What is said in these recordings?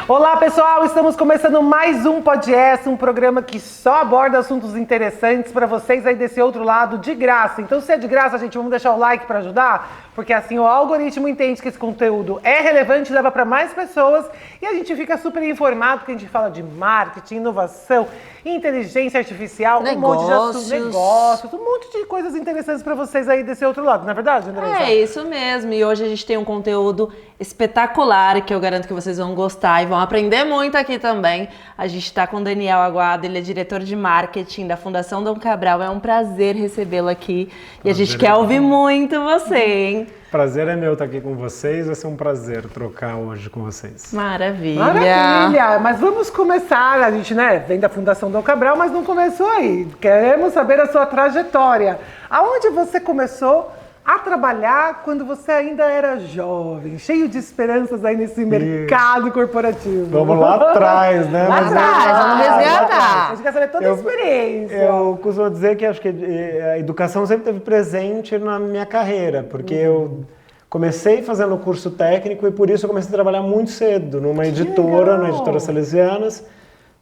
Olá, pessoal! Estamos começando mais um podcast, um programa que só aborda assuntos interessantes para vocês aí desse outro lado, de graça. Então, se é de graça, gente, vamos deixar o like para ajudar? Porque assim o algoritmo entende que esse conteúdo é relevante, leva para mais pessoas e a gente fica super informado, porque a gente fala de marketing, inovação, inteligência artificial, um monte de assuntos, negócios, um monte de coisas interessantes para vocês aí desse outro lado, não é verdade, Andressa? É isso mesmo, e hoje a gente tem um conteúdo espetacular que eu garanto que vocês vão gostar e vão aprender muito aqui também. A gente está com o Daniel Aguado, ele é diretor de marketing da Fundação Dom Cabral, é um prazer recebê-lo aqui e a gente quer ouvir muito você, hein? Prazer é meu estar aqui com vocês, vai ser um prazer trocar hoje com vocês. Maravilha! Maravilha! Mas vamos começar, a gente vem da Fundação Dom Cabral, mas não começou aí. Queremos saber a sua trajetória. Aonde você começou a trabalhar quando você ainda era jovem, cheio de esperanças aí nesse mercado corporativo? Vamos lá atrás, né? Lá atrás, vamos resgatar. A gente quer saber toda a experiência. Eu costumo dizer que acho que a educação sempre esteve presente na minha carreira, porque eu comecei fazendo o curso técnico e por isso eu comecei a trabalhar muito cedo numa editora, na editora Salesianas,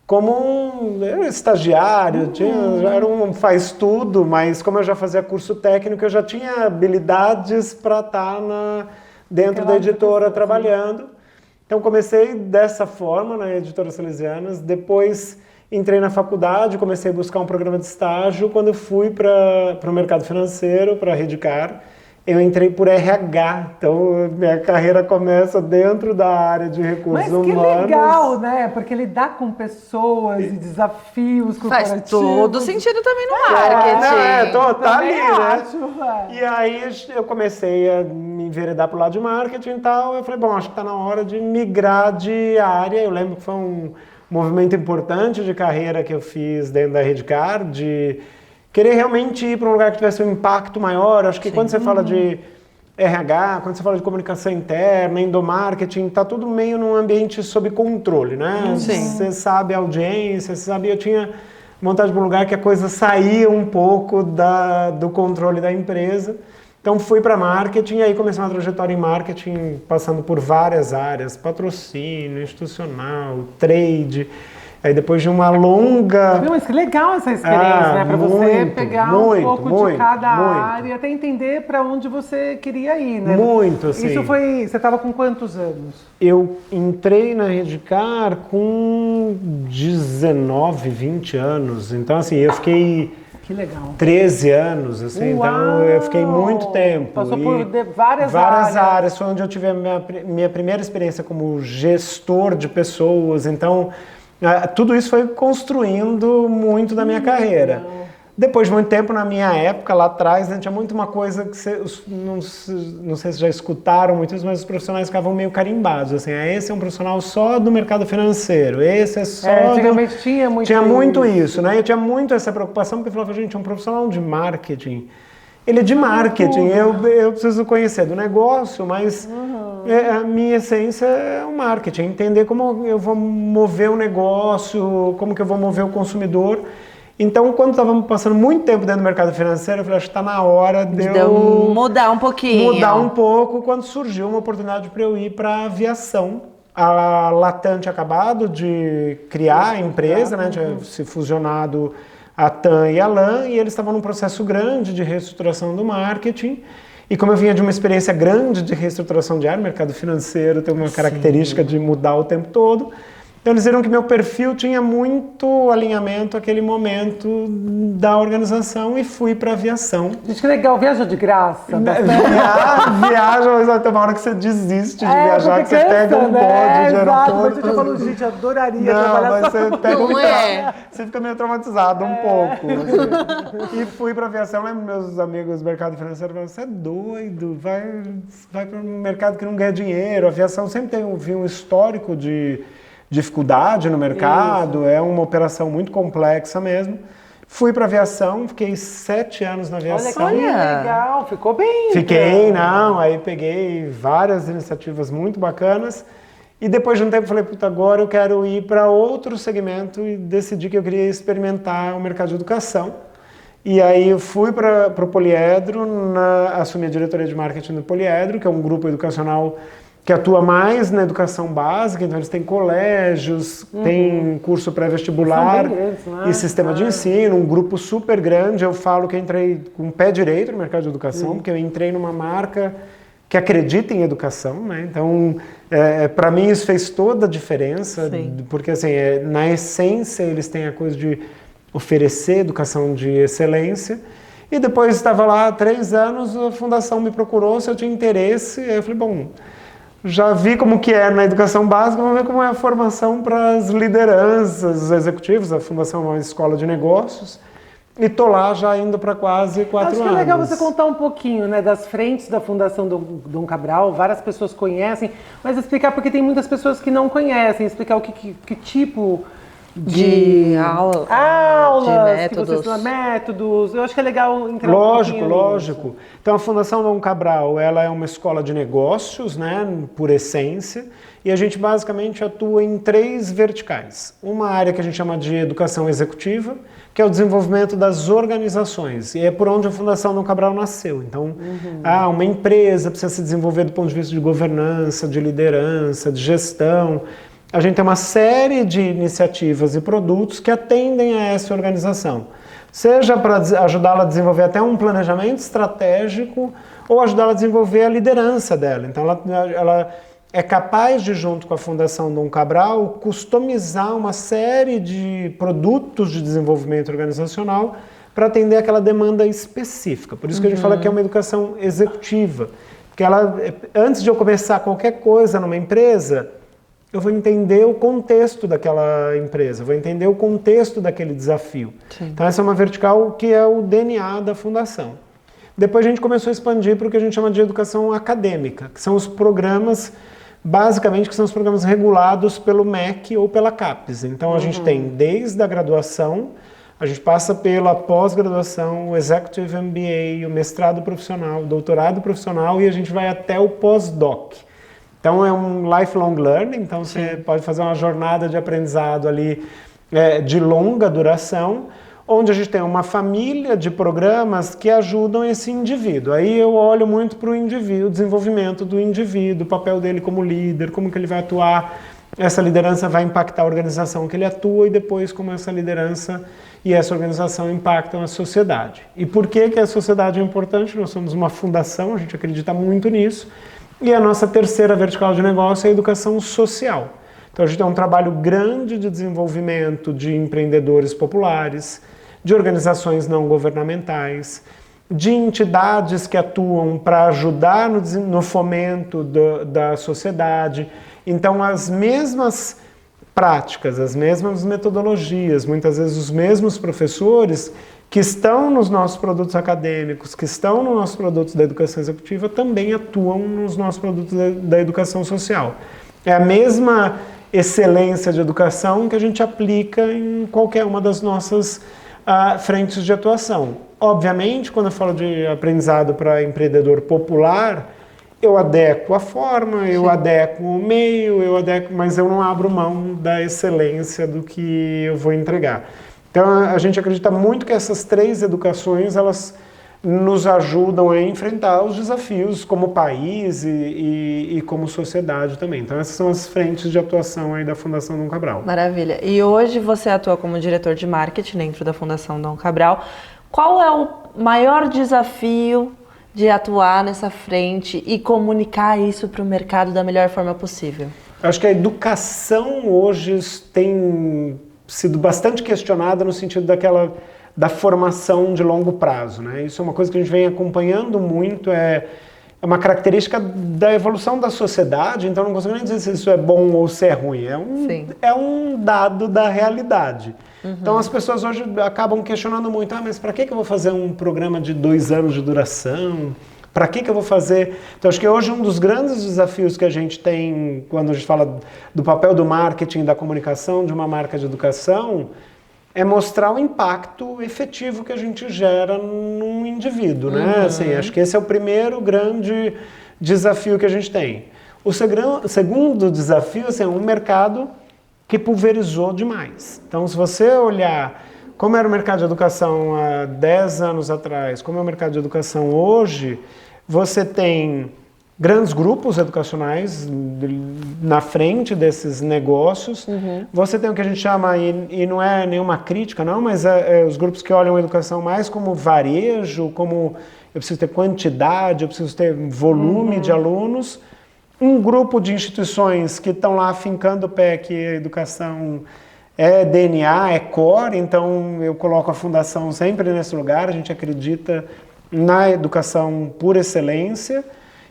como um estagiário, já era um faz-tudo, mas como eu já fazia curso técnico, eu já tinha habilidades para estar dentro da editora trabalhando. Então comecei dessa forma na editora Salesianas, depois entrei na faculdade, comecei a buscar um programa de estágio. Quando eu fui para o mercado financeiro, para a Redcard, eu entrei por RH, então minha carreira começa dentro da área de recursos humanos. Mas que legal, né? Porque lidar com pessoas e desafios corporativos. Faz todo sentido também no marketing. Tá ali, acho, né? E aí eu comecei a me enveredar pro lado de marketing e tal. Eu falei, bom, acho que tá na hora de migrar de área. Eu lembro que foi um movimento importante de carreira que eu fiz dentro da Redcard, de querer realmente ir para um lugar que tivesse um impacto maior. Acho que quando você fala de RH, quando você fala de comunicação interna, endomarketing, tá tudo meio num ambiente sob controle, né? Sim. Você sabe a audiência, você sabe, eu tinha vontade de um lugar que a coisa saía um pouco do controle da empresa. Então fui para marketing e aí comecei uma trajetória em marketing, passando por várias áreas, patrocínio, institucional, trade. Aí depois de uma longa... Mas que legal essa experiência, né? Para você pegar um pouco de cada área, até entender para onde você queria ir, né? Muito, assim. Isso foi... Você estava com quantos anos? Eu entrei na Redcard com 19, 20 anos. Então, assim, eu fiquei... Que legal. 13 anos, assim, então eu fiquei muito tempo. Passou por várias áreas. Foi onde eu tive a minha primeira experiência como gestor de pessoas. Então, tudo isso foi construindo muito da minha carreira. Depois de muito tempo, na minha época, lá atrás, tinha muito uma coisa que não sei se já escutaram muito isso, mas os profissionais ficavam meio carimbados, assim, esse é um profissional só do mercado financeiro, esse é só antigamente tinha muito isso, né? Eu tinha muito essa preocupação, porque eu falava, gente, um profissional de marketing, ele é de marketing, eu preciso conhecer do negócio, mas a minha essência é o marketing, entender como eu vou mover o negócio, como que eu vou mover o consumidor. Então, quando estávamos passando muito tempo dentro do mercado financeiro, eu falei, acho que está na hora de eu mudar um pouquinho. Mudar um pouco, quando surgiu uma oportunidade para eu ir para a aviação. A Latam tinha acabado de criar a empresa, né? Tinha se fusionado a TAM e a LAN, e eles estavam num processo grande de reestruturação do marketing. E como eu vinha de uma experiência grande de reestruturação de área, o mercado financeiro tem uma característica de mudar o tempo todo. Então eles viram que meu perfil tinha muito alinhamento àquele momento da organização e fui para a aviação. Gente, que legal, viaja de graça. Viaja, mas tem uma hora que você desiste de viajar, que você pega um bonde de aeroporto. Mas eu falo, gente, adoraria trabalhar mas você pega Você fica meio traumatizado um pouco. Assim. E fui para a aviação, lembro meus amigos do mercado financeiro falaram, você é doido, vai para um mercado que não ganha dinheiro. A aviação sempre tem um histórico de dificuldade no mercado, é uma operação muito complexa mesmo. Fui para aviação, fiquei 7 anos na aviação. Olha que legal, ficou bem. Fiquei, aí peguei várias iniciativas muito bacanas e depois de um tempo falei, puta, agora eu quero ir para outro segmento e decidi que eu queria experimentar o mercado de educação. E aí eu fui para o Poliedro, assumi a diretoria de marketing do Poliedro, que é um grupo educacional que atua mais na educação básica, então eles têm colégios, têm curso pré-vestibular São bem grandes, né? e sistema de ensino, um grupo super grande. Eu falo que eu entrei com o pé direito no mercado de educação, porque eu entrei numa marca que acredita em educação, né? Então, para mim isso fez toda a diferença, porque assim, na essência eles têm a coisa de oferecer educação de excelência. E depois estava lá há 3 anos, a fundação me procurou se eu tinha interesse, e eu falei, bom, já vi como que é na educação básica, vamos ver como é a formação para as lideranças, os executivos. A fundação é uma escola de negócios e estou lá já indo para quase 4 anos. Acho que é legal você contar um pouquinho, né, das frentes da Fundação Dom Cabral. Várias pessoas conhecem, mas explicar, porque tem muitas pessoas que não conhecem, explicar o que tipo de aulas, de métodos. Que você métodos. Eu acho que é legal entrar Lógico. Então a Fundação Dom Cabral, ela é uma escola de negócios, né, por essência, e a gente basicamente atua em 3 verticais. Uma área que a gente chama de educação executiva, que é o desenvolvimento das organizações, e é por onde a Fundação Dom Cabral nasceu. Então, uma empresa precisa se desenvolver do ponto de vista de governança, de liderança, de gestão. A gente tem uma série de iniciativas e produtos que atendem a essa organização. Seja para ajudá-la a desenvolver até um planejamento estratégico ou ajudá-la a desenvolver a liderança dela. Então ela é capaz de, junto com a Fundação Dom Cabral, customizar uma série de produtos de desenvolvimento organizacional para atender aquela demanda específica. Por isso que a gente fala que é uma educação executiva. Porque antes de eu começar qualquer coisa numa empresa, eu vou entender o contexto daquela empresa, vou entender o contexto daquele desafio. Sim. Então essa é uma vertical que é o DNA da fundação. Depois a gente começou a expandir para o que a gente chama de educação acadêmica, que são os programas, basicamente, que são os programas regulados pelo MEC ou pela CAPES. Então a gente tem desde a graduação, a gente passa pela pós-graduação, o Executive MBA, o mestrado profissional, o doutorado profissional e a gente vai até o pós-doc. Então é um lifelong learning, então você pode fazer uma jornada de aprendizado ali de longa duração, onde a gente tem uma família de programas que ajudam esse indivíduo. Aí eu olho muito para o indivíduo, o desenvolvimento do indivíduo, o papel dele como líder, como que ele vai atuar, essa liderança vai impactar a organização que ele atua e depois como essa liderança e essa organização impactam a sociedade. E por que a sociedade é importante? Nós somos uma fundação, a gente acredita muito nisso. E a nossa terceira vertical de negócio é a educação social. Então a gente tem um trabalho grande de desenvolvimento de empreendedores populares, de organizações não governamentais, de entidades que atuam para ajudar no fomento da sociedade. Então as mesmas práticas, as mesmas metodologias, muitas vezes os mesmos professores que estão nos nossos produtos acadêmicos, que estão nos nossos produtos da educação executiva, também atuam nos nossos produtos da educação social. É a mesma excelência de educação que a gente aplica em qualquer uma das nossas frentes de atuação. Obviamente, quando eu falo de aprendizado para empreendedor popular, eu adequo a forma, eu adequo o meio, mas eu não abro mão da excelência do que eu vou entregar. Então a gente acredita muito que essas 3 educações, elas nos ajudam a enfrentar os desafios como país e como sociedade também. Então essas são as frentes de atuação aí da Fundação Dom Cabral. Maravilha. E hoje você atua como diretor de marketing dentro da Fundação Dom Cabral. Qual é o maior desafio de atuar nessa frente e comunicar isso para o mercado da melhor forma possível? Acho que a educação hoje tem sido bastante questionada no sentido da formação de longo prazo, né? Isso é uma coisa que a gente vem acompanhando muito, é uma característica da evolução da sociedade, então não consigo nem dizer se isso é bom ou se é ruim, é um dado da realidade. Então as pessoas hoje acabam questionando muito, mas para que eu vou fazer um programa de 2 anos de duração? Para que eu vou fazer? Então acho que hoje um dos grandes desafios que a gente tem quando a gente fala do papel do marketing, da comunicação de uma marca de educação, é mostrar o impacto efetivo que a gente gera num indivíduo, né? Assim, acho que esse é o primeiro grande desafio que a gente tem. O segundo desafio assim, é um mercado que pulverizou demais. Então, se você olhar como era o mercado de educação há 10 anos atrás, como é o mercado de educação hoje, você tem grandes grupos educacionais na frente desses negócios. Você tem o que a gente chama, e não é nenhuma crítica não, mas os grupos que olham a educação mais como varejo, como eu preciso ter quantidade, eu preciso ter volume de alunos. Um grupo de instituições que estão lá afincando o pé que a educação é DNA, é core, então eu coloco a fundação sempre nesse lugar, a gente acredita na educação por excelência.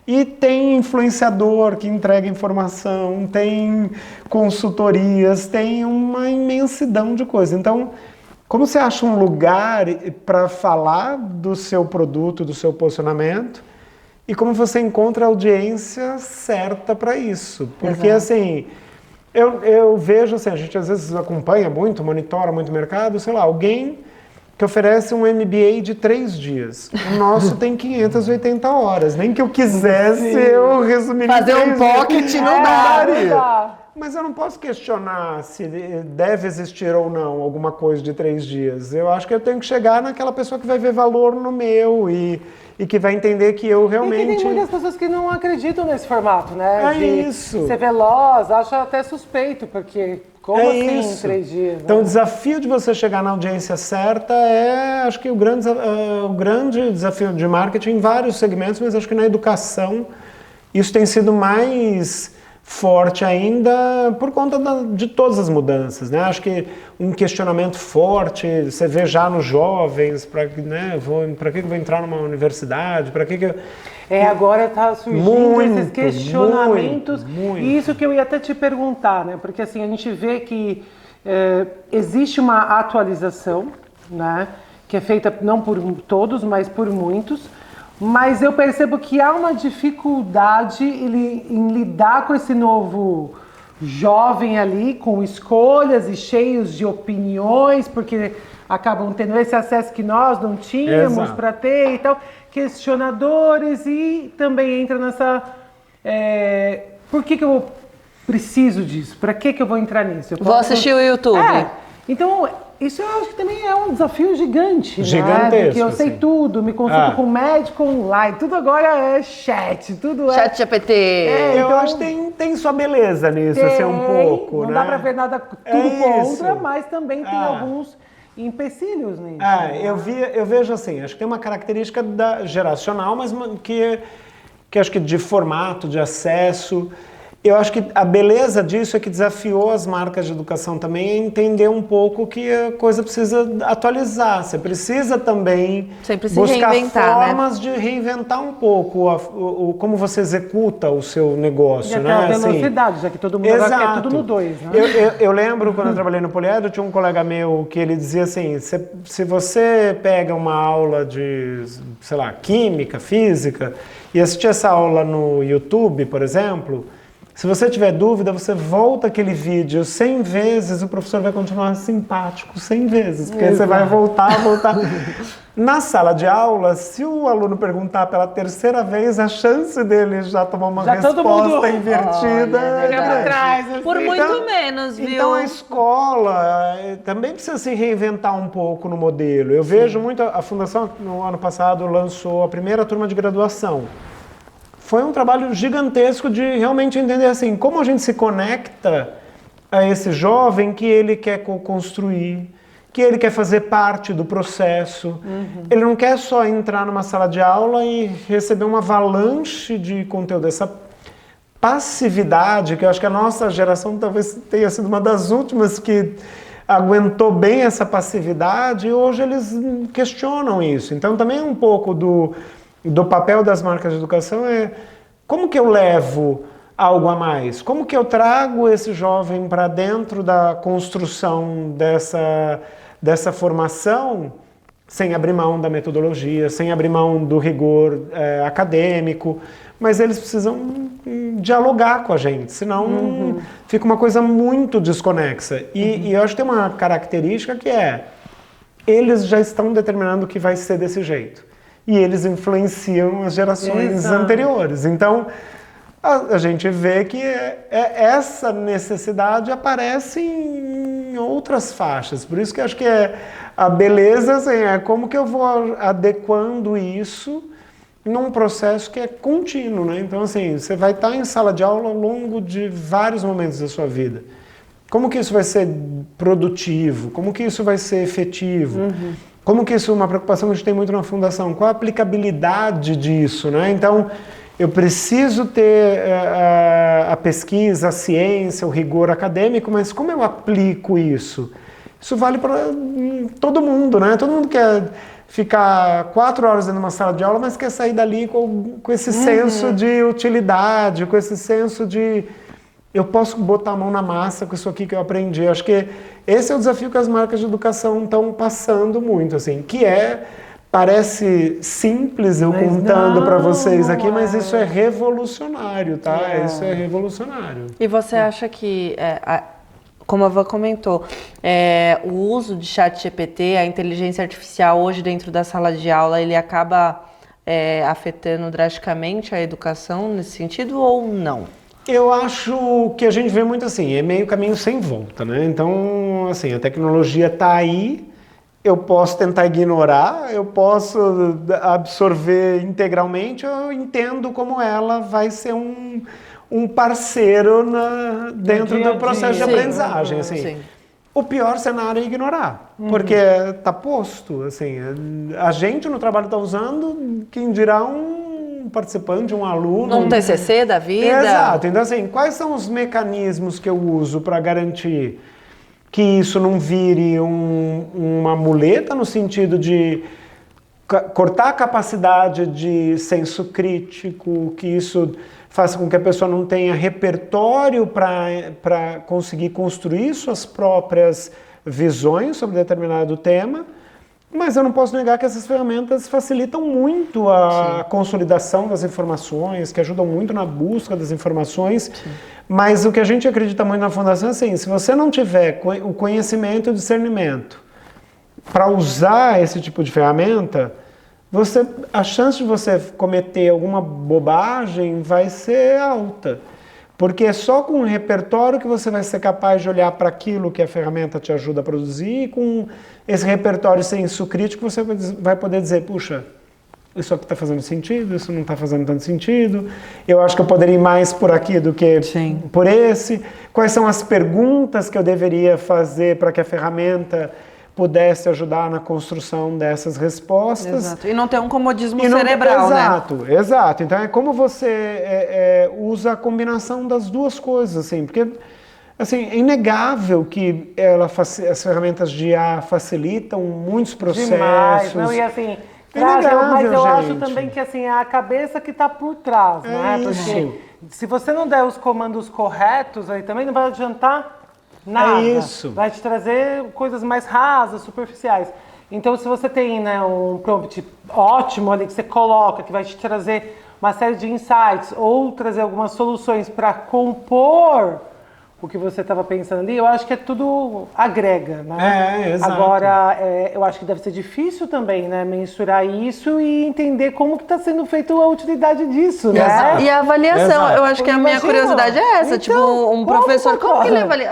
E tem influenciador que entrega informação, tem consultorias, tem uma imensidão de coisas. Então, como você acha um lugar para falar do seu produto, do seu posicionamento, e como você encontra a audiência certa para isso? Porque, assim, eu vejo, assim, a gente às vezes acompanha muito, monitora muito o mercado, sei lá, alguém que oferece um MBA de 3 dias. O nosso tem 580 horas. Nem que eu quisesse, eu resumiria. Fazer um pocket não daria. Mas eu não posso questionar se deve existir ou não alguma coisa de 3 dias. Eu acho que eu tenho que chegar naquela pessoa que vai ver valor no meu e que vai entender que eu realmente... E tem muitas pessoas que não acreditam nesse formato, né? É isso. Ser veloz, acho até suspeito, porque como assim em 3 dias? Então, o desafio de você chegar na audiência certa acho que o grande desafio de marketing em vários segmentos, mas acho que na educação isso tem sido mais forte ainda por conta de todas as mudanças, né? Acho que um questionamento forte, você vê já nos jovens, para que eu vou entrar numa universidade, para que eu... Agora está surgindo esses questionamentos, muito. E isso que eu ia até te perguntar, né? Porque assim, a gente vê que existe uma atualização, né? Que é feita não por todos, mas por muitos. Mas eu percebo que há uma dificuldade em lidar com esse novo jovem ali, com escolhas e cheios de opiniões, porque acabam tendo esse acesso que nós não tínhamos para ter e tal, questionadores, e também entra nessa... por que eu preciso disso? Para que eu vou entrar nisso? Vou assistir o YouTube. Então... Isso eu acho que também é um desafio gigante, gigantesco, né? Porque eu sei tudo, me consulto com médico online, tudo agora é chat, tudo é... Chat GPT. Eu acho que tem sua beleza nisso, assim, um pouco, não né? dá pra ver nada tudo contra, mas também tem alguns empecilhos nisso. Eu vejo assim, acho que tem uma característica geracional, mas que acho que de formato, de acesso... Eu acho que a beleza disso é que desafiou as marcas de educação também a entender um pouco que a coisa precisa atualizar. Você precisa também buscar formas de reinventar um pouco como você executa o seu negócio. E até a velocidade, já que todo mundo agora quer tudo no 2. Né? Eu lembro quando eu trabalhei no Poliedro, tinha um colega meu que ele dizia assim, se você pega uma aula de, sei lá, química, física, e assistir essa aula no YouTube, por exemplo... Se você tiver dúvida, você volta aquele vídeo 100 vezes, o professor vai continuar simpático 100 vezes, porque você vai voltar. Na sala de aula, se o aluno perguntar pela 3ª vez, a chance dele já tomar uma resposta invertida trás, por muito menos, viu? Então a escola também precisa se reinventar um pouco no modelo. Eu vejo muito, a Fundação no ano passado lançou a primeira turma de graduação. Foi um trabalho gigantesco de realmente entender assim, como a gente se conecta a esse jovem que ele quer construir, que ele quer fazer parte do processo. Ele não quer só entrar numa sala de aula e receber uma avalanche de conteúdo. Essa passividade, que eu acho que a nossa geração talvez tenha sido uma das últimas que aguentou bem essa passividade, e hoje eles questionam isso. Então também um pouco do papel das marcas de educação é como que eu levo algo a mais? Como que eu trago esse jovem para dentro da construção dessa formação sem abrir mão da metodologia, sem abrir mão do rigor acadêmico, mas eles precisam dialogar com a gente, senão fica uma coisa muito desconexa. E eu acho que tem uma característica que eles já estão determinando que vai ser desse jeito. E eles influenciam as gerações anteriores. Então, a gente vê que essa necessidade aparece em outras faixas. Por isso que eu acho que a beleza assim, é como que eu vou adequando isso num processo que é contínuo, né? Então, assim, você vai estar em sala de aula ao longo de vários momentos da sua vida. Como que isso vai ser produtivo? Como que isso vai ser efetivo? Como que isso é uma preocupação que a gente tem muito na Fundação? Qual a aplicabilidade disso, né? Então, eu preciso ter a pesquisa, a ciência, o rigor acadêmico, mas como eu aplico isso? Isso vale para todo mundo, né? Todo mundo quer ficar 4 horas dentro de uma sala de aula, mas quer sair dali com esse senso de utilidade, com esse senso de eu posso botar a mão na massa com isso aqui que eu aprendi. Acho que esse é o desafio que as marcas de educação estão passando muito, assim, que parece simples eu contando para vocês aqui, mas isso é revolucionário, tá? Isso é revolucionário. E você acha que, como a Van comentou, o uso de ChatGPT, a inteligência artificial hoje dentro da sala de aula, ele acaba afetando drasticamente a educação nesse sentido ou não? Eu acho que a gente vê muito assim, é meio caminho sem volta, né? Então, assim, a tecnologia está aí, eu posso tentar ignorar, eu posso absorver integralmente, eu entendo como ela vai ser um parceiro dentro do processo de aprendizagem, assim. Sim. O pior cenário é ignorar, porque está posto, assim, a gente no trabalho está usando, quem dirá um participante, um aluno. Um TCC da vida. Exato. Então, assim, quais são os mecanismos que eu uso para garantir que isso não vire uma muleta no sentido de cortar a capacidade de senso crítico, que isso faça com que a pessoa não tenha repertório para conseguir construir suas próprias visões sobre determinado tema. Mas eu não posso negar que essas ferramentas facilitam muito a consolidação das informações, que ajudam muito na busca das informações. Sim. Mas o que a gente acredita muito na Fundação é assim, se você não tiver o conhecimento e o discernimento para usar esse tipo de ferramenta, a chance de você cometer alguma bobagem vai ser alta. Porque é só com um repertório que você vai ser capaz de olhar para aquilo que a ferramenta te ajuda a produzir, e com esse repertório senso crítico você vai poder dizer, puxa, isso aqui está fazendo sentido, isso não está fazendo tanto sentido, eu acho que eu poderia ir mais por aqui do que por esse. Quais são as perguntas que eu deveria fazer para que a ferramenta pudesse ajudar na construção dessas respostas. Exato. E não ter um comodismo cerebral, né? Exato. Então é como você usa a combinação das duas coisas, assim, porque assim, é inegável que as ferramentas de IA facilitam muitos processos. Demais, não, e assim, mas eu acho também que assim, é a cabeça que está por trás, né? Porque se você não der os comandos corretos, aí também não vai adiantar nada. É isso. Vai te trazer coisas mais rasas, superficiais. Então, se você tem, né, um prompt ótimo ali que você coloca, que vai te trazer uma série de insights ou trazer algumas soluções para compor o que você estava pensando ali, eu acho que tudo agrega, né? Exato. Agora, eu acho que deve ser difícil também, né, mensurar isso e entender como que está sendo feita a utilidade disso, né? Exato. E a avaliação, eu acho que a minha curiosidade é essa, então, tipo, um professor, como que ele avalia?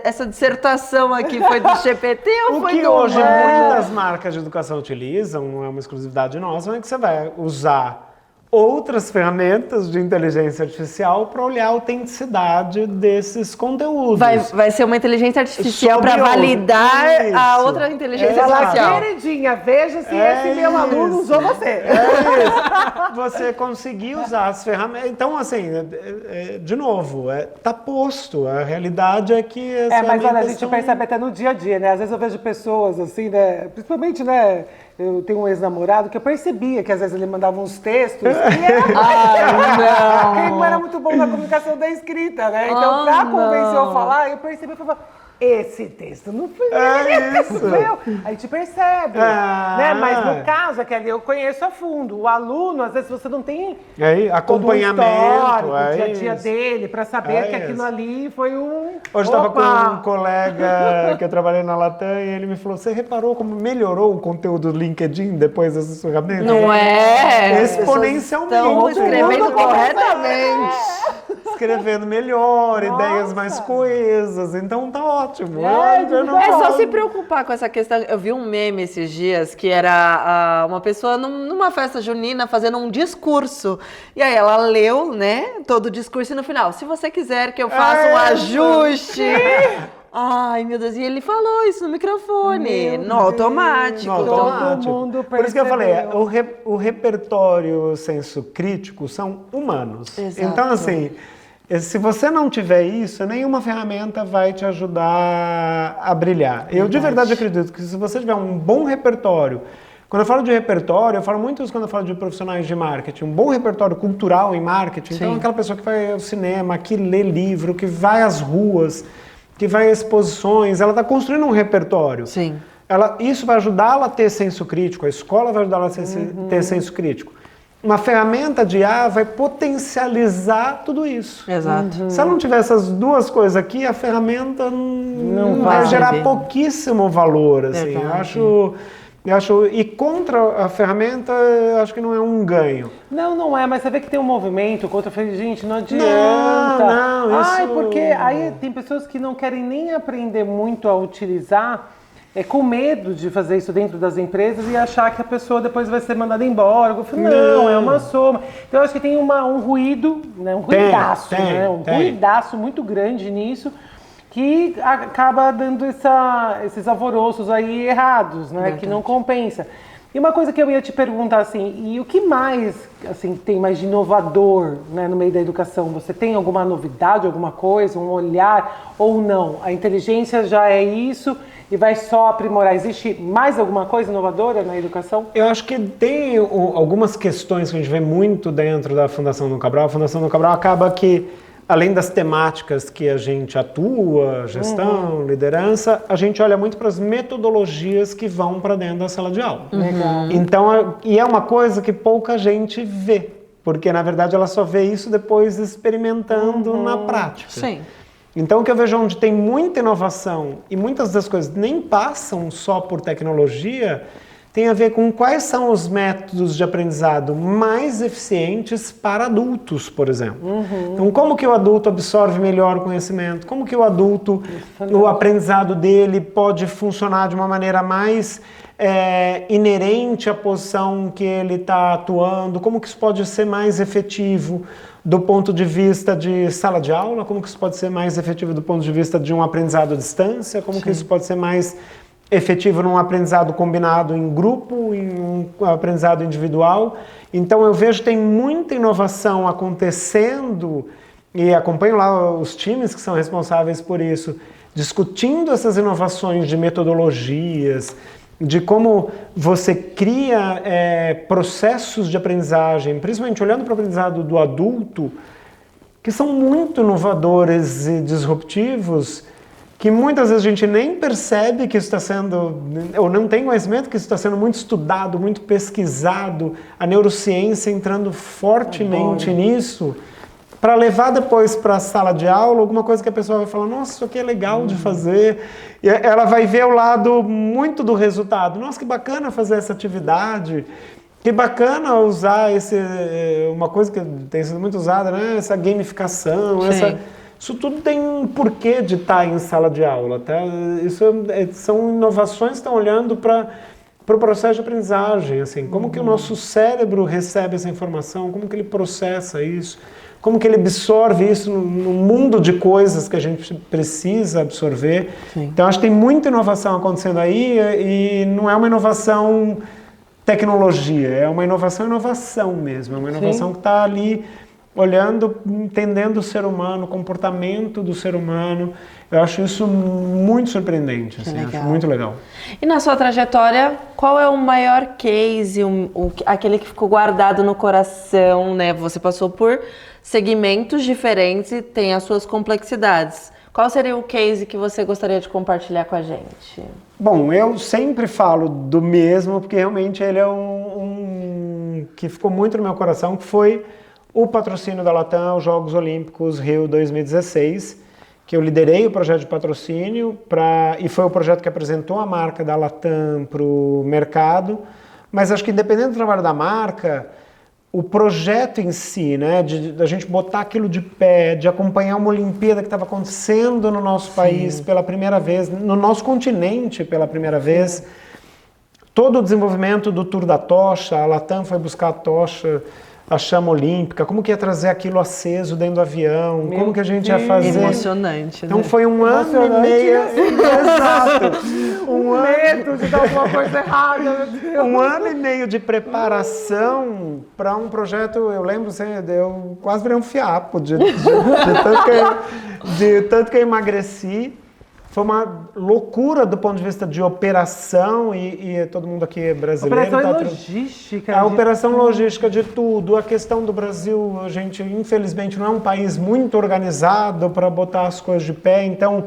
Essa dissertação aqui foi do GPT ou foi do... O que hoje muitas marcas de educação utilizam, não é uma exclusividade nossa, mas é que você vai usar outras ferramentas de inteligência artificial para olhar a autenticidade desses conteúdos. Vai ser uma inteligência artificial para validar a outra inteligência artificial. Queridinha, veja se esse meu aluno usou você. É isso. Você conseguir usar as ferramentas. Então, assim, de novo, tá posto. A realidade é que as mas olha, a gente percebe até no dia a dia, né? Às vezes eu vejo pessoas assim, né? Principalmente, né? Eu tenho um ex-namorado que eu percebia que às vezes ele mandava uns textos e ele não era muito bom na comunicação da escrita, né? Então, pra convencer eu a falar, eu percebi e falei, esse texto não foi meu. A gente percebe, né? Mas no caso, aquele eu conheço a fundo. O aluno, às vezes você não tem acompanhamento, o dia a dia dele, para saber que aquilo ali foi um... Hoje estava com um colega que eu trabalhei na Latam e ele me falou, você reparou como melhorou o conteúdo do LinkedIn depois dessas ferramentas? Não é? Exponencialmente. Estão escrevendo corretamente. escrevendo melhor, Nossa. ideias mais coesas, então tá ótimo. É só se preocupar com essa questão. Eu vi um meme esses dias que era uma pessoa numa festa junina fazendo um discurso. E aí ela leu, né, todo o discurso e no final, se você quiser que eu faça um ajuste. Ai, meu Deus, e ele falou isso no microfone, no automático. No automático. Todo mundo Por isso que eu falei, percebeu. o repertório, o senso crítico são humanos. Exato. Então, assim, se você não tiver isso, nenhuma ferramenta vai te ajudar a brilhar. Eu de verdade acredito que se você tiver um bom repertório, quando eu falo de repertório, eu falo muito isso quando eu falo de profissionais de marketing, um bom repertório cultural em marketing, então é aquela pessoa que vai ao cinema, que lê livro, que vai às ruas, que vai a exposições, ela está construindo um repertório. Sim. Isso vai ajudá-la a ter senso crítico, a escola vai ajudá-la a ter senso crítico. Uma ferramenta de IA vai potencializar tudo isso. Exato. Se ela não tiver essas duas coisas aqui, a ferramenta não vai vai gerar ver. pouquíssimo valor. Assim. Verdade. Eu acho, e contra a ferramenta, eu acho que não é um ganho. Não é, mas você vê que tem um movimento contra. Eu falei, gente, não adianta. Não, isso... Ai, porque aí tem pessoas que não querem nem aprender muito a utilizar, com medo de fazer isso dentro das empresas e achar que a pessoa depois vai ser mandada embora. Eu falei, não, é uma soma. Então eu acho que tem um ruído, né, um ruidaço, né, um ruidaço muito grande nisso, que acaba dando esses alvoroços aí errados, né? Que não compensa. E uma coisa que eu ia te perguntar, assim, e o que mais, assim, tem mais de inovador, né, no meio da educação? Você tem alguma novidade, alguma coisa, um olhar ou não? A inteligência já é isso e vai só aprimorar. Existe mais alguma coisa inovadora na educação? Eu acho que tem algumas questões que a gente vê muito dentro da Fundação Dom Cabral. A Fundação Dom Cabral acaba que, além das temáticas que a gente atua, gestão, liderança, a gente olha muito para as metodologias que vão para dentro da sala de aula. Legal. Então, e é uma coisa que pouca gente vê, porque na verdade ela só vê isso depois experimentando na prática. Sim. Então, o que eu vejo onde tem muita inovação e muitas das coisas nem passam só por tecnologia, tem a ver com quais são os métodos de aprendizado mais eficientes para adultos, por exemplo. Então, como que o adulto absorve melhor o conhecimento? Como que o adulto, o aprendizado dele pode funcionar de uma maneira mais inerente à posição que ele está atuando? Como que isso pode ser mais efetivo do ponto de vista de sala de aula? Como que isso pode ser mais efetivo do ponto de vista de um aprendizado à distância? Como que isso pode ser mais efetivo num aprendizado combinado em grupo, em um aprendizado individual? Então eu vejo que tem muita inovação acontecendo e acompanho lá os times que são responsáveis por isso, discutindo essas inovações de metodologias, de como você cria processos de aprendizagem, principalmente olhando para o aprendizado do adulto, que são muito inovadores e disruptivos, que muitas vezes a gente nem percebe que isso está sendo, ou não tem conhecimento que isso está sendo muito estudado, muito pesquisado, a neurociência entrando fortemente nisso, para levar depois para a sala de aula alguma coisa que a pessoa vai falar, nossa, isso aqui é legal de fazer, e ela vai ver o lado muito do resultado, nossa, que bacana fazer essa atividade, que bacana usar uma coisa que tem sido muito usada, né? Essa gamificação, isso tudo tem um porquê de estar em sala de aula, tá? São inovações que estão olhando para o processo de aprendizagem, assim, como que o nosso cérebro recebe essa informação, como que ele processa isso, como que ele absorve isso no mundo de coisas que a gente precisa absorver. Sim. Então, acho que tem muita inovação acontecendo aí e não é uma inovação tecnologia, é uma inovação mesmo, é uma inovação que está ali olhando, entendendo o ser humano, o comportamento do ser humano. Eu acho isso muito surpreendente, assim, acho muito legal. E na sua trajetória, qual é o maior case, aquele que ficou guardado no coração, né? Você passou por segmentos diferentes e tem as suas complexidades. Qual seria o case que você gostaria de compartilhar com a gente? Bom, eu sempre falo do mesmo, porque realmente ele é um que ficou muito no meu coração, que foi o patrocínio da Latam aos Jogos Olímpicos Rio 2016, que eu liderei o projeto de patrocínio, e foi o projeto que apresentou a marca da Latam para o mercado, mas acho que independente do trabalho da marca, o projeto em si, né, da gente botar aquilo de pé, de acompanhar uma Olimpíada que estava acontecendo no nosso país pela primeira vez, no nosso continente pela primeira vez, todo o desenvolvimento do Tour da Tocha, a Latam foi buscar a tocha, a chama olímpica, como que ia trazer aquilo aceso dentro do avião, como que a gente ia fazer... Emocionante, Então né? foi um ano e meio... Exato! Medo de dar alguma coisa errada, meu Deus. Um ano e meio de preparação para um projeto, eu lembro, assim, eu quase virei um fiapo de tanto que eu emagreci. Foi uma loucura do ponto de vista de operação e todo mundo aqui é brasileiro. Operação logística. A operação logística de tudo. A questão do Brasil, a gente infelizmente não é um país muito organizado para botar as coisas de pé, então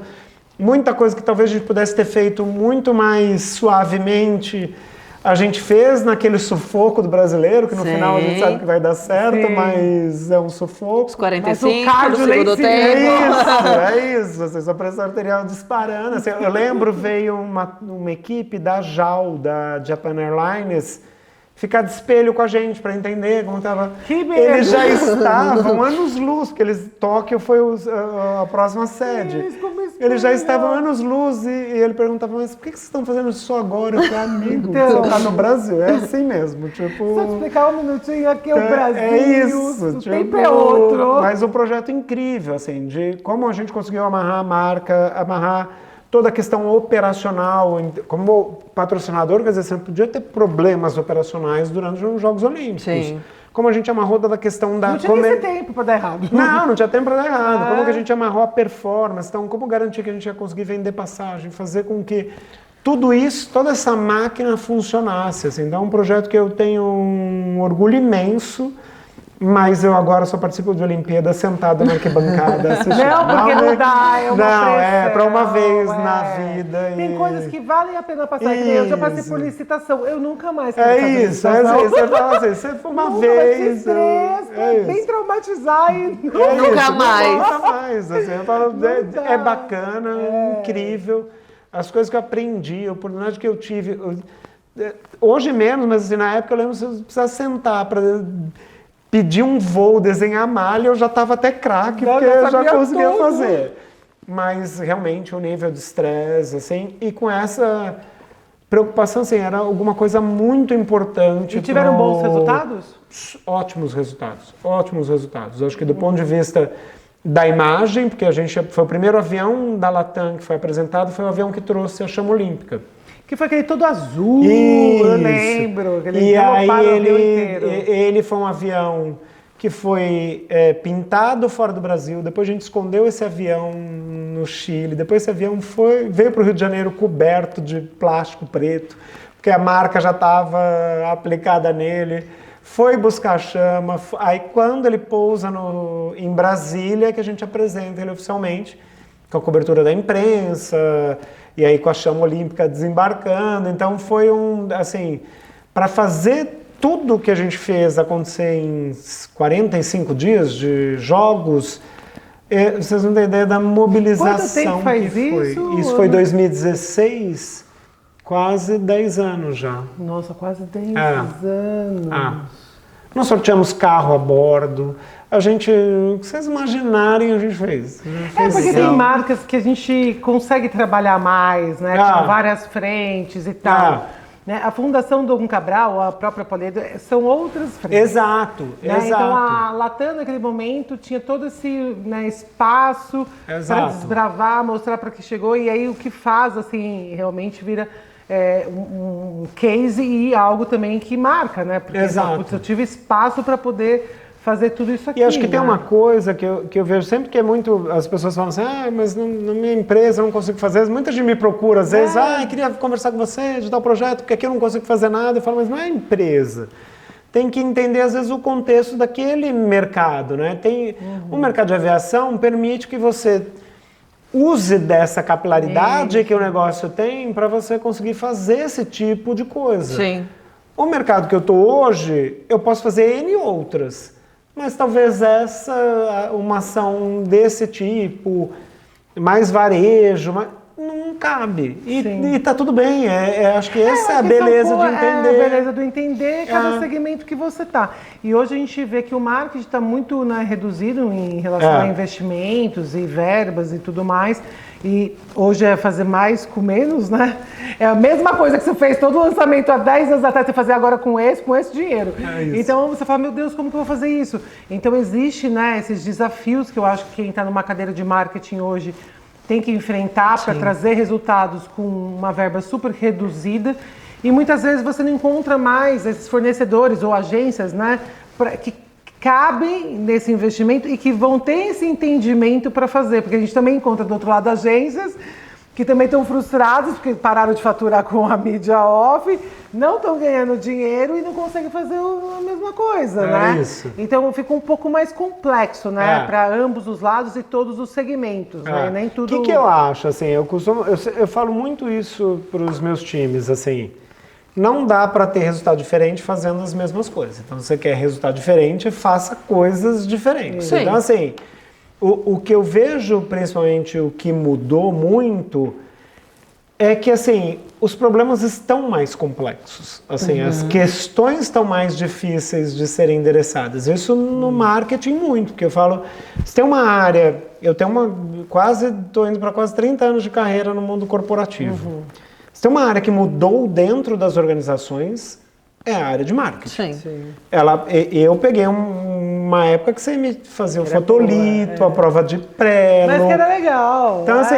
muita coisa que talvez a gente pudesse ter feito muito mais suavemente, a gente fez naquele sufoco do brasileiro, que no final a gente sabe que vai dar certo, mas é um sufoco. Os 45 cardio do segundo tempo. É isso, assim, sua pressão arterial disparando. Assim, eu lembro, veio uma equipe da JAL, da Japan Airlines, ficar de espelho com a gente para entender como estava. Eles já estavam anos-luz, porque Tóquio foi a próxima sede. Eles já estavam anos-luz e ele perguntava, mas por que vocês estão fazendo isso só agora? Eu falei, amigo, você está no Brasil, é assim mesmo. Tipo, só te explicar um minutinho, aqui é o Brasil, é isso, o tipo, tempo é outro. Mas um projeto incrível, assim, de como a gente conseguiu amarrar a marca, amarrar toda a questão operacional, como patrocinador, quer dizer, você não podia ter problemas operacionais durante os Jogos Olímpicos. Sim. Como a gente amarrou toda a questão da... Não tinha nem esse tempo para dar errado. Não tinha tempo para dar errado. Como que a gente amarrou a performance, então como garantir que a gente ia conseguir vender passagem, fazer com que tudo isso, toda essa máquina funcionasse. Assim. Então é um projeto que eu tenho um orgulho imenso, mas eu agora só participo de Olimpíada sentado na arquibancada assistindo. Não, porque não dá, é uma Não, é para uma pressão, vez na vida. Tem coisas que valem a pena passar. Que nem eu já passei por licitação, eu nunca mais quero fazer isso, licitação. você fala assim, você foi uma Nunca, vez. vai ser estresse, bem traumatizar e Nunca mais. Nunca mais. Assim, eu falo, é bacana, incrível. As coisas que eu aprendi, a oportunidade que eu tive. Hoje menos, mas assim, na época eu lembro que você precisava sentar para pedir um voo, desenhar a malha, eu já estava até craque, porque eu já conseguia fazer. Mas realmente o nível de estresse, assim, e com essa preocupação, assim, era alguma coisa muito importante. E tiveram bons resultados? Ótimos resultados, ótimos resultados. Acho que do ponto de vista da imagem, porque a gente foi o primeiro avião da Latam que foi apresentado, foi o avião que trouxe a chama olímpica. Que foi aquele todo azul, eu lembro. E aí ele foi um avião que foi pintado fora do Brasil, depois a gente escondeu esse avião no Chile, depois esse avião veio para o Rio de Janeiro coberto de plástico preto, porque a marca já estava aplicada nele, foi buscar a chama, aí quando ele pousa em Brasília, que a gente apresenta ele oficialmente, com a cobertura da imprensa, e aí com a chama olímpica desembarcando, então foi assim, para fazer tudo que a gente fez acontecer em 45 dias de jogos, vocês não têm ideia da mobilização. Quanto tempo faz que foi. isso? Isso foi 2016, quase 10 anos já. Nossa, quase 10 anos. Nós sorteamos carro a bordo. A gente, o que vocês imaginarem, a gente fez. Porque tem marcas que a gente consegue trabalhar mais, né? Com várias frentes e tal. Né? A Fundação Dom Cabral, a própria Poliedro, são outras frentes. Exato, né? Então a Latam naquele momento tinha todo esse espaço para desbravar, mostrar para que chegou, e aí o que faz assim realmente vira um case e algo também que marca, né? Porque eu tive espaço para poder fazer tudo isso aqui. E acho que tem uma coisa que eu vejo sempre que é muito... As pessoas falam assim, mas na minha empresa eu não consigo fazer. Muita gente me procura, às vezes, queria conversar com você de tal projeto, porque aqui eu não consigo fazer nada. Eu falo, mas não é empresa. Tem que entender, às vezes, o contexto daquele mercado, né? O mercado de aviação permite que você use dessa capilaridade que o negócio tem para você conseguir fazer esse tipo de coisa. Sim. O mercado que eu estou hoje, eu posso fazer N outras. Mas talvez uma ação desse tipo, mais varejo, não cabe. E tá tudo bem. Acho que essa é a beleza de entender. É a beleza do entender cada segmento que você tá. E hoje a gente vê que o marketing está muito, né, reduzido em relação a investimentos e verbas e tudo mais. E hoje é fazer mais com menos, né? É a mesma coisa que você fez todo o lançamento há 10 anos atrás, você fazer agora com esse dinheiro. Então você fala, meu Deus, como que eu vou fazer isso? Então existe, né, esses desafios que eu acho que quem está numa cadeira de marketing hoje tem que enfrentar para trazer resultados com uma verba super reduzida. E muitas vezes você não encontra mais esses fornecedores ou agências, né, que cabem nesse investimento e que vão ter esse entendimento para fazer. Porque a gente também encontra do outro lado agências que também estão frustradas porque pararam de faturar com a mídia off, não estão ganhando dinheiro e não conseguem fazer a mesma coisa, né? Isso. Então fica um pouco mais complexo, né? Para ambos os lados e todos os segmentos, né? Nem tudo... O que eu acho, assim, eu falo muito isso para os meus times, assim, não dá para ter resultado diferente fazendo as mesmas coisas. Então, se você quer resultado diferente, faça coisas diferentes. Sim. Então, assim, o que eu vejo, principalmente o que mudou muito, é que, assim, os problemas estão mais complexos. Assim, as questões estão mais difíceis de serem endereçadas. Isso no marketing muito, porque eu falo, se tem uma área, eu tenho estou indo para quase 30 anos de carreira no mundo corporativo. Se tem uma área que mudou dentro das organizações, é a área de marketing. Sim. Eu peguei uma época que você me fazia o fotolito, a prova de prelo. Mas que era legal. Então, assim,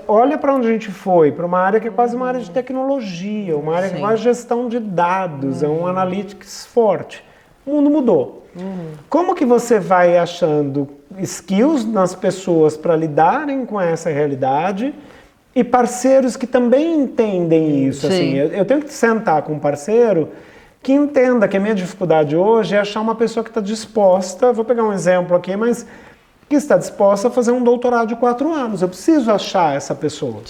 olha para onde a gente foi, para uma área que é quase uma área de tecnologia, uma área que é quase gestão de dados, é um analytics forte. O mundo mudou. Como que você vai achando skills nas pessoas para lidarem com essa realidade e parceiros que também entendem isso? Assim, eu tenho que sentar com um parceiro que entenda que a minha dificuldade hoje é achar uma pessoa que está disposta, vou pegar um exemplo aqui, mas que está disposta a fazer um doutorado de 4 anos. Eu preciso achar essa pessoa.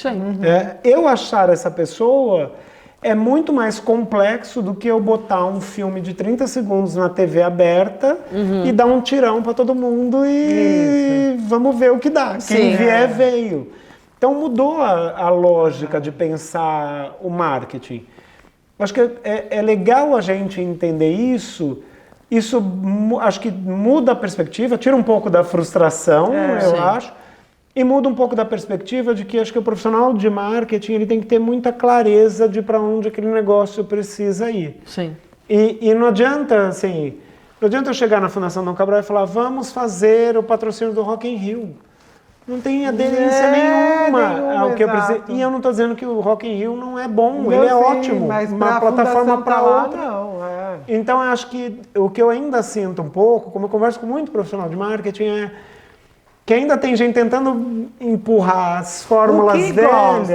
Eu achar essa pessoa é muito mais complexo do que eu botar um filme de 30 segundos na TV aberta e dar um tirão para todo mundo e vamos ver o que dá. Quem vier, veio. Então mudou a lógica de pensar o marketing. Acho que é legal a gente entender isso. Isso acho que muda a perspectiva, tira um pouco da frustração, eu acho, e muda um pouco da perspectiva de que acho que o profissional de marketing ele tem que ter muita clareza de para onde aquele negócio precisa ir. Sim. E não adianta, assim, não adianta eu chegar na Fundação Dom Cabral e falar, vamos fazer o patrocínio do Rock in Rio. Não tem aderência nenhuma ao que eu preciso. E eu não estou dizendo que o Rock in Rio não é bom, ele é ótimo, mas uma plataforma para outra. Não, Então, eu acho que o que eu ainda sinto um pouco, como eu converso com muito profissional de marketing, é que ainda tem gente tentando empurrar as fórmulas velhas.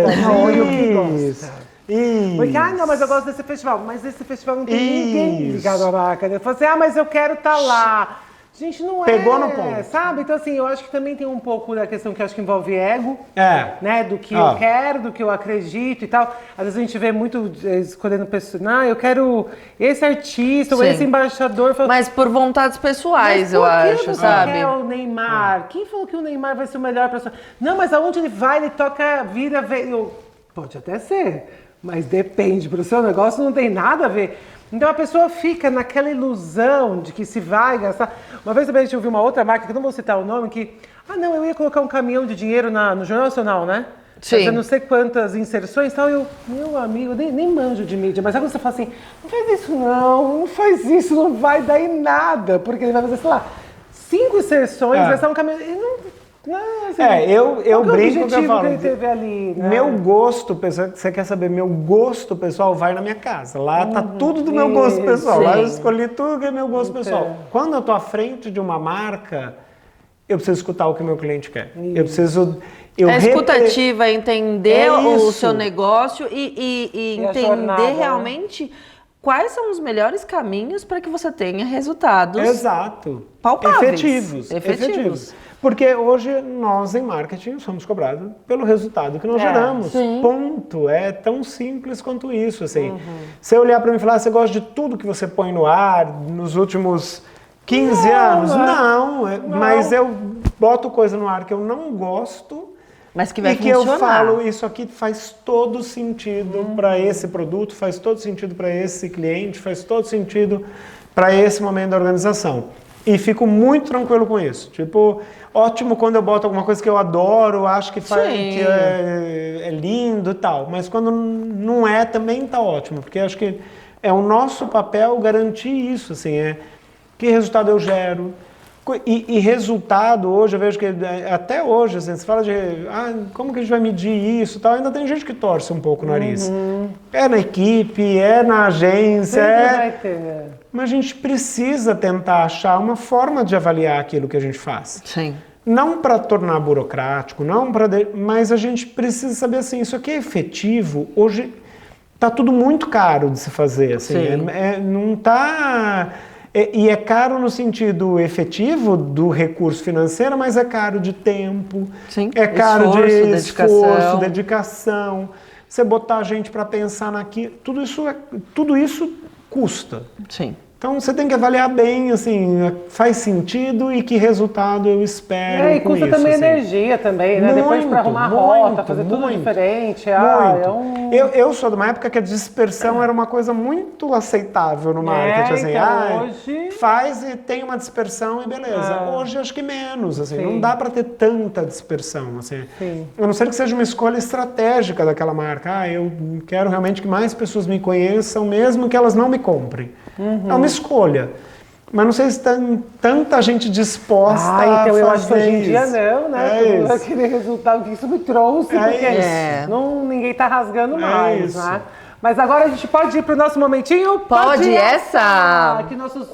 Porque, não, mas eu gosto desse festival. Mas esse festival não tem ninguém ligado à marca. Eu falo assim, mas eu quero estar lá. Gente, não Pegou no ponto. Sabe? Então, assim, eu acho que também tem um pouco da questão que eu acho que envolve ego, né? Do que eu quero, do que eu acredito e tal. Às vezes a gente vê muito escolhendo pessoas, eu quero esse artista ou esse embaixador. Mas por vontades pessoais, eu acho, sabe? Quer o Neymar? Quem falou que o Neymar vai ser o melhor pessoa? Não, mas aonde ele vai, ele toca, vira, pode até ser, mas depende. Pro seu negócio não tem nada a ver. Então a pessoa fica naquela ilusão de que se vai gastar. Uma vez também a gente ouviu uma outra marca, que eu não vou citar o nome, que eu ia colocar um caminhão de dinheiro no Jornal Nacional, né? Sim. Eu não sei quantas inserções e tal. Meu amigo, nem manjo de mídia, mas aí você fala assim, não faz isso não faz isso, não vai dar em nada, porque ele vai fazer, sei lá, 5 inserções, vai ser um caminhão. Assim, eu brinco que eu falo, que ele teve ali, né? Meu gosto pessoal, você quer saber, meu gosto pessoal vai na minha casa. Lá tá tudo do meu gosto pessoal. Lá eu escolhi tudo que é meu gosto pessoal. Quando eu tô à frente de uma marca, eu preciso escutar o que o meu cliente quer. Eu preciso... escutativa, entender o seu negócio e entender realmente quais são os melhores caminhos para que você tenha resultados palpáveis. Efetivos. Porque hoje nós em marketing somos cobrados pelo resultado que nós geramos. Ponto. É tão simples quanto isso. Assim. Se eu olhar para mim e falar, você gosta de tudo que você põe no ar nos últimos 15 anos? Não, mas eu boto coisa no ar que eu não gosto, Mas que vai e que funcionar. eu falo, isso aqui faz todo sentido para esse produto, faz todo sentido para esse cliente, faz todo sentido para esse momento da organização. E fico muito tranquilo com isso. Tipo, ótimo quando eu boto alguma coisa que eu adoro, acho que, que é lindo e tal. Mas quando não é, também tá ótimo. Porque acho que é o nosso papel garantir isso, assim, que resultado eu gero. E resultado, hoje, eu vejo que até hoje, assim, você fala de como que a gente vai medir isso e tal, ainda tem gente que torce um pouco o nariz. É na equipe, é na agência, vai ter. Mas a gente precisa tentar achar uma forma de avaliar aquilo que a gente faz. Sim. Não para tornar burocrático, mas a gente precisa saber assim, isso aqui é efetivo. Hoje está tudo muito caro de se fazer, assim, não está... E é caro no sentido efetivo do recurso financeiro, mas é caro de tempo, é caro de esforço, dedicação. Você botar a gente para pensar naquilo, tudo isso custa. Sim. Então você tem que avaliar bem, assim, faz sentido e que resultado eu espero e custa com isso, também assim. Energia também, né? Depois para arrumar a rota, fazer tudo diferente. Eu sou de uma época que a dispersão era uma coisa muito aceitável no marketing, assim, então, hoje... faz e tem uma dispersão e beleza. Hoje acho que menos, assim, não dá para ter tanta dispersão, assim. A não ser que seja uma escolha estratégica daquela marca. Eu quero realmente que mais pessoas me conheçam, mesmo que elas não me comprem. É uma escolha. Mas não sei se tem tanta gente disposta a fazer então eu acho que hoje em dia isso. não, né? Aquele resultado que isso me trouxe, porque ninguém tá rasgando mais, né? Mas agora a gente pode ir pro nosso momentinho? Pode essa! Que nossos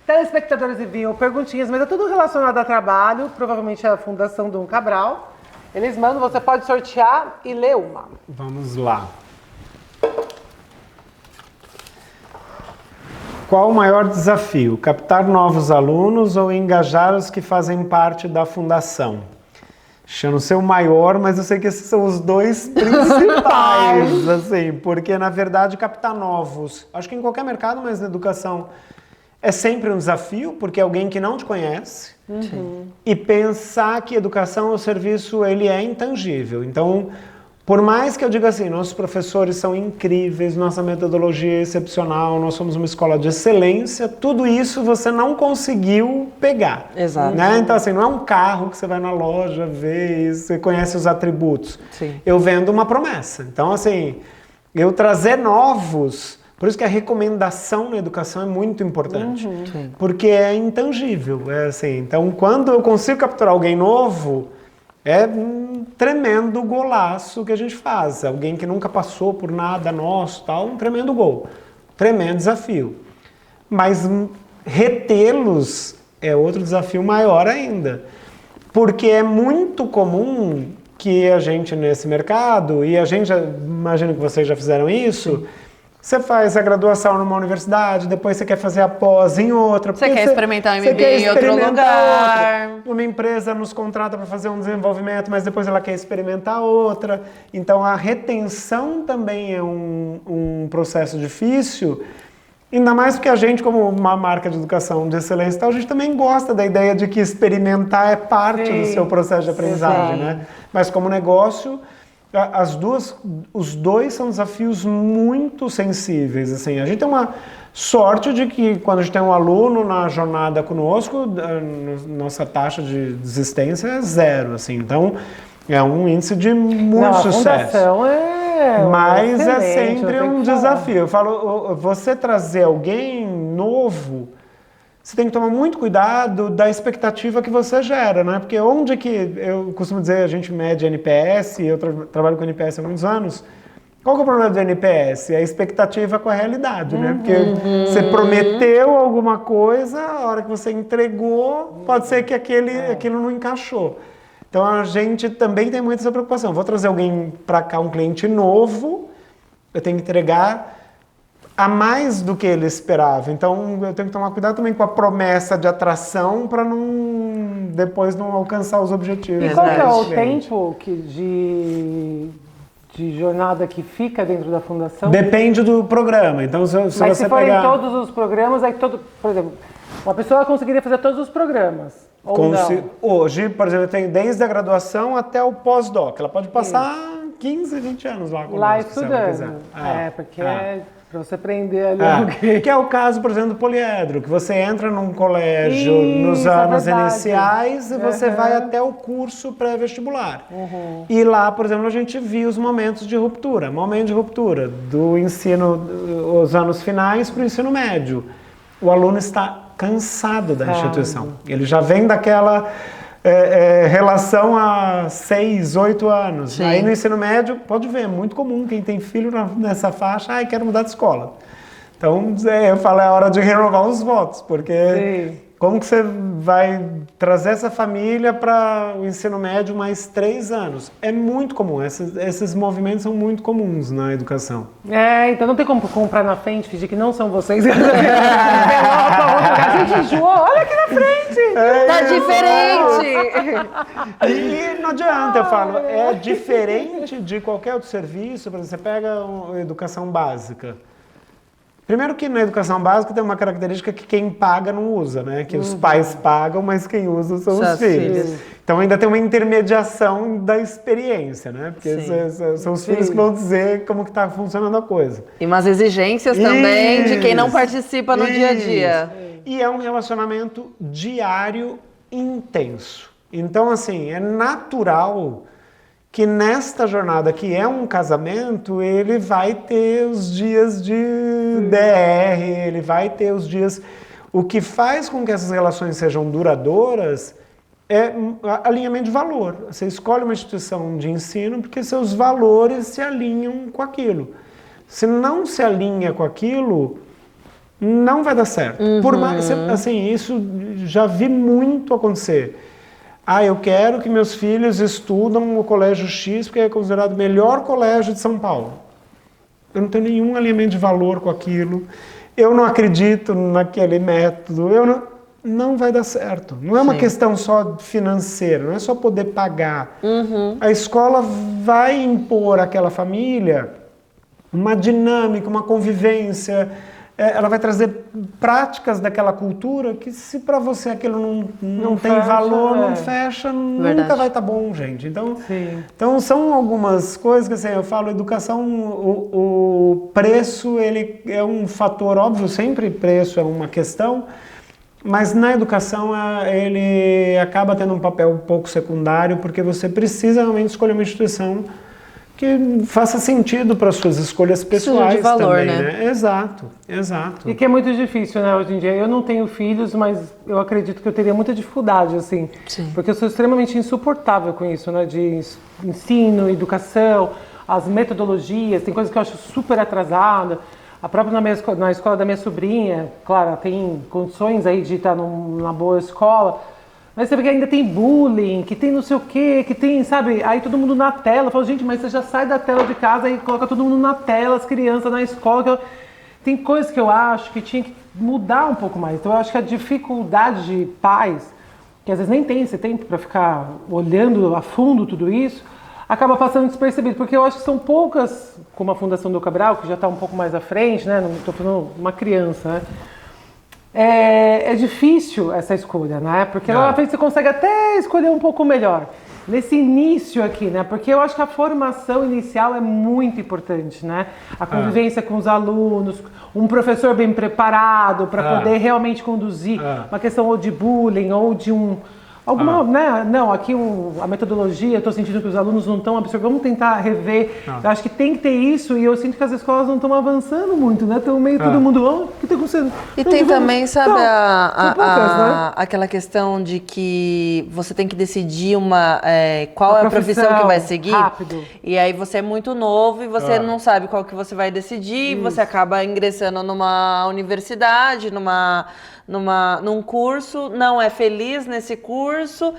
telespectadores enviam perguntinhas, mas é tudo relacionado a trabalho, provavelmente a Fundação Dom Cabral. Eles mandam, você pode sortear e ler uma. Vamos lá. Qual o maior desafio? Captar novos alunos ou engajar os que fazem parte da fundação? Eu não sei o maior, mas eu sei que esses são os dois principais, assim, porque na verdade captar novos, acho que em qualquer mercado, mas na educação é sempre um desafio, porque é alguém que não te conhece, e pensar que educação, o serviço, ele é intangível. Então, por mais que eu diga assim, nossos professores são incríveis, nossa metodologia é excepcional, nós somos uma escola de excelência, tudo isso você não conseguiu pegar. Exato. Né? Então, assim, não é um carro que você vai na loja, vê e você conhece os atributos. Eu vendo uma promessa. Então, assim, eu trazer novos, por isso que a recomendação na educação é muito importante. Porque é intangível. É assim, então, quando eu consigo capturar alguém novo, é um tremendo golaço que a gente faz. Alguém que nunca passou por nada nosso, tal, um tremendo gol. Tremendo desafio. Mas retê-los é outro desafio maior ainda. Porque é muito comum que a gente nesse mercado, e a gente, imagino que vocês já fizeram isso, você faz a graduação numa universidade, depois você quer fazer a pós em outra. Você quer experimentar um MBA em outro lugar. Uma empresa nos contrata para fazer um desenvolvimento, mas depois ela quer experimentar outra. Então a retenção também é um processo difícil. Ainda mais porque a gente, como uma marca de educação de excelência, tal, a gente também gosta da ideia de que experimentar é parte do seu processo de aprendizagem, né? Mas como negócio... Os dois são desafios muito sensíveis, assim. A gente tem uma sorte de que quando a gente tem um aluno na jornada conosco, nossa taxa de desistência é 0, assim. Então, é um índice de muito sucesso. Mas é sempre um desafio. Eu falo, você trazer alguém novo, você tem que tomar muito cuidado da expectativa que você gera, né? Porque onde que, eu costumo dizer, a gente mede NPS, eu trabalho com NPS há muitos anos, qual que é o problema do NPS? É a expectativa com a realidade, né? Porque você prometeu alguma coisa, a hora que você entregou, pode ser que aquilo não encaixou. Então a gente também tem muito essa preocupação. Vou trazer alguém para cá, um cliente novo, eu tenho que entregar a mais do que ele esperava. Então eu tenho que tomar cuidado também com a promessa de atração para depois não alcançar os objetivos. E qual que é o tempo de jornada que fica dentro da fundação? Depende do programa. Então se Mas você se forem pegar... todos os programas, aí por exemplo, Uma pessoa conseguiria fazer todos os programas, ou não? Hoje, por exemplo, tem desde a graduação até o pós-doc. Ela pode passar 15, 20 anos lá conosco, Lá se ela quiser. estudando. Porque pra você prender ali alguém. Que é o caso, por exemplo, do poliedro, que você entra num colégio nos Isso, é anos verdade. iniciais e você vai até o curso pré-vestibular. E lá, por exemplo, a gente viu os momentos de ruptura. Momento de ruptura do ensino, os anos finais para o ensino médio. O aluno está cansado da instituição. Ele já vem daquela relação há 6, 8 anos. Sim. Aí no ensino médio, pode ver, é muito comum quem tem filho nessa faixa, quero mudar de escola. Então, eu falo, é hora de renovar os votos, porque como que você vai trazer essa família para o ensino médio mais 3 anos? É muito comum, esses movimentos são muito comuns na educação. Então não tem como comprar na frente, fingir que não são vocês. A gente enjoou, olha aqui na frente. Tá diferente! E não adianta, eu falo, é diferente de qualquer outro serviço. Por exemplo, você pega a educação básica. Primeiro que na educação básica tem uma característica que quem paga não usa, né? Que os pais pagam, mas quem usa são os filhos. Então ainda tem uma intermediação da experiência, né? Porque são os filhos que vão dizer como que está funcionando a coisa. E umas exigências também de quem não participa no dia a dia. E é um relacionamento diário intenso. Então, assim, é natural que nesta jornada, que é um casamento, ele vai ter os dias de DR, ele vai ter os dias... O que faz com que essas relações sejam duradouras é alinhamento de valor. Você escolhe uma instituição de ensino porque seus valores se alinham com aquilo. Se não se alinha com aquilo, não vai dar certo. Por mais, assim, isso já vi muito acontecer. Eu quero que meus filhos estudam no colégio X, porque é considerado o melhor colégio de São Paulo. Eu não tenho nenhum alinhamento de valor com aquilo. Eu não acredito naquele método. Não vai dar certo. Não é uma questão só financeira, não é só poder pagar. A escola vai impor àquela família uma dinâmica, uma convivência. Ela vai trazer práticas daquela cultura que, se para você aquilo não tem fecha, valor, não fecha, nunca vai estar bom, gente. Então são algumas coisas que, assim, eu falo, educação, o preço, ele é um fator óbvio, sempre preço é uma questão, mas na educação ele acaba tendo um papel um pouco secundário, porque você precisa realmente escolher uma instituição que faça sentido para suas escolhas pessoais de valor, também, né? Exato. E que é muito difícil, né, hoje em dia. Eu não tenho filhos, mas eu acredito que eu teria muita dificuldade, assim. Porque eu sou extremamente insuportável com isso, né, de ensino, educação, as metodologias, tem coisas que eu acho super atrasada. A própria na escola da minha sobrinha, claro, ela tem condições aí de estar numa boa escola, mas você vê que ainda tem bullying, que tem não sei o quê, que tem, sabe, aí todo mundo na tela. Eu falo, gente, mas você já sai da tela de casa e coloca todo mundo na tela, as crianças na escola. Tem coisas que eu acho que tinha que mudar um pouco mais. Então eu acho que a dificuldade de pais, que às vezes nem tem esse tempo para ficar olhando a fundo tudo isso, acaba passando despercebido. Porque eu acho que são poucas, como a Fundação Dom Cabral, que já está um pouco mais à frente, né? Não estou falando uma criança, né? É difícil essa escolha, né? Porque lá na frente você consegue até escolher um pouco melhor. Nesse início aqui, né? Porque eu acho que a formação inicial é muito importante, né? A convivência com os alunos, um professor bem preparado para poder realmente conduzir uma questão ou de bullying ou de alguma, né? Não, aqui a metodologia, eu estou sentindo que os alunos não estão absorvendo, vamos tentar rever. Eu acho que tem que ter isso, e eu sinto que as escolas não estão avançando muito, né? Estão meio todo mundo, o que está acontecendo? E tem também, sabe, né? aquela questão de que você tem que decidir qual é a profissão que vai seguir. Rápido. E aí você é muito novo e você não sabe qual que você vai decidir, você acaba ingressando numa universidade, num curso, não é feliz nesse curso,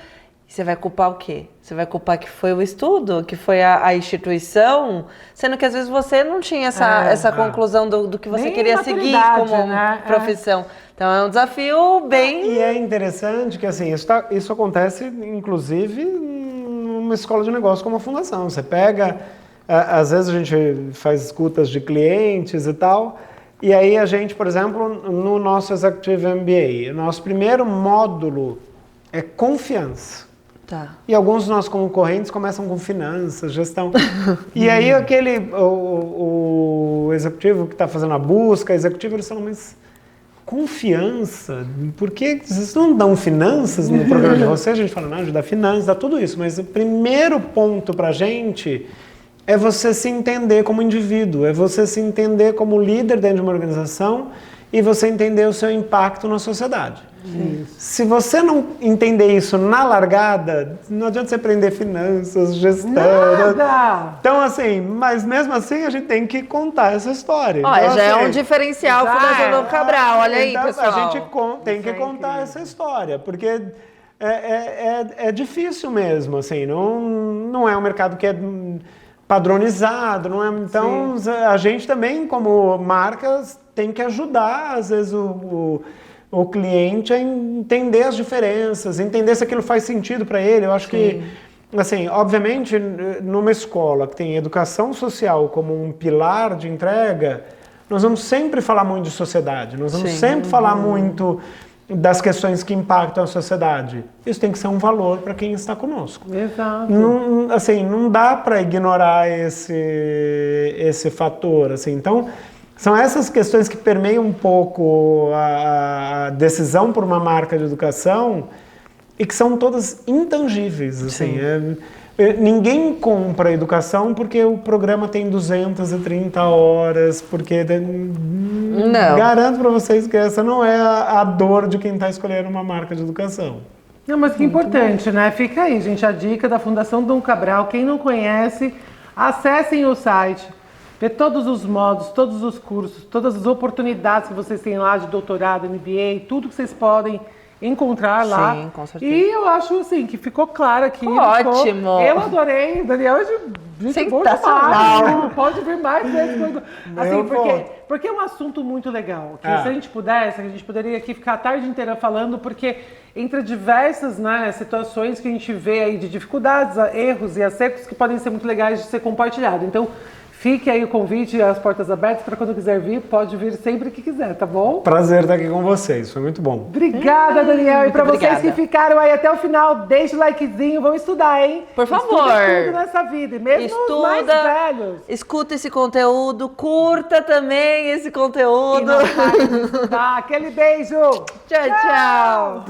você vai culpar o quê? Você vai culpar que foi o estudo, que foi a instituição, sendo que às vezes você não tinha essa conclusão do que você Nem queria seguir como profissão. Então é um desafio bem... E é interessante que, assim, isso acontece inclusive numa escola de negócio como a Fundação. Você pega, às vezes a gente faz escutas de clientes e tal. E aí a gente, por exemplo, no nosso Executive MBA, o nosso primeiro módulo é confiança. Tá. E alguns dos nossos concorrentes começam com finanças, gestão. E aí o executivo que está fazendo a busca, eles falam, mas confiança? Por que vocês não dão finanças no programa de vocês? A gente fala, não, ajuda finanças, dá tudo isso. Mas o primeiro ponto para a gente é você se entender como indivíduo, é você se entender como líder dentro de uma organização e você entender o seu impacto na sociedade. Se você não entender isso na largada, não adianta você aprender finanças, gestão. Nada! Então, assim, mas mesmo assim a gente tem que contar essa história. Olha, então, já é assim, um diferencial Fundação Dom Cabral, olha aí, então, pessoal. A gente tem que contar essa história, porque é difícil mesmo, assim, não é um mercado que é padronizado, não é? Então, a gente também, como marcas, tem que ajudar, às vezes, o cliente a entender as diferenças, entender se aquilo faz sentido para ele. Eu acho que, assim, obviamente, numa escola que tem educação social como um pilar de entrega, nós vamos sempre falar muito de sociedade, nós vamos sempre falar muito das questões que impactam a sociedade. Isso tem que ser um valor para quem está conosco. Exato. Não dá para ignorar esse fator. Assim. Então, são essas questões que permeiam um pouco a decisão por uma marca de educação e que são todas intangíveis. Assim. Ninguém compra educação porque o programa tem 230 horas, porque... Não. Garanto para vocês que essa não é a dor de quem está escolhendo uma marca de educação. Não, mas que importante, né? Fica aí, gente, a dica da Fundação Dom Cabral. Quem não conhece, acessem o site, vê todos os modos, todos os cursos, todas as oportunidades que vocês têm lá de doutorado, MBA, tudo que vocês podem encontrar lá. Sim, com certeza. E eu acho, assim, que ficou claro aqui. Ótimo! Eu adorei. Daniel é gente boa demais. Pode vir mais vezes. Assim, porque é um assunto muito legal. Que se a gente pudesse, a gente poderia aqui ficar a tarde inteira falando, porque entre diversas, né, situações que a gente vê aí de dificuldades, erros e acertos que podem ser muito legais de ser compartilhado. Então, fique aí o convite, as portas abertas para quando quiser vir, pode vir sempre que quiser, tá bom? Prazer estar aqui com vocês, foi muito bom. Obrigada, Daniel. E para vocês obrigada. que ficaram aí até o final, deixe o likezinho, vamos estudar, hein? Por favor. Estuda tudo nessa vida, e mesmo os mais velhos. Escuta esse conteúdo, curta também esse E conteúdo. não para de estudar. Aquele beijo. Tchau, tchau.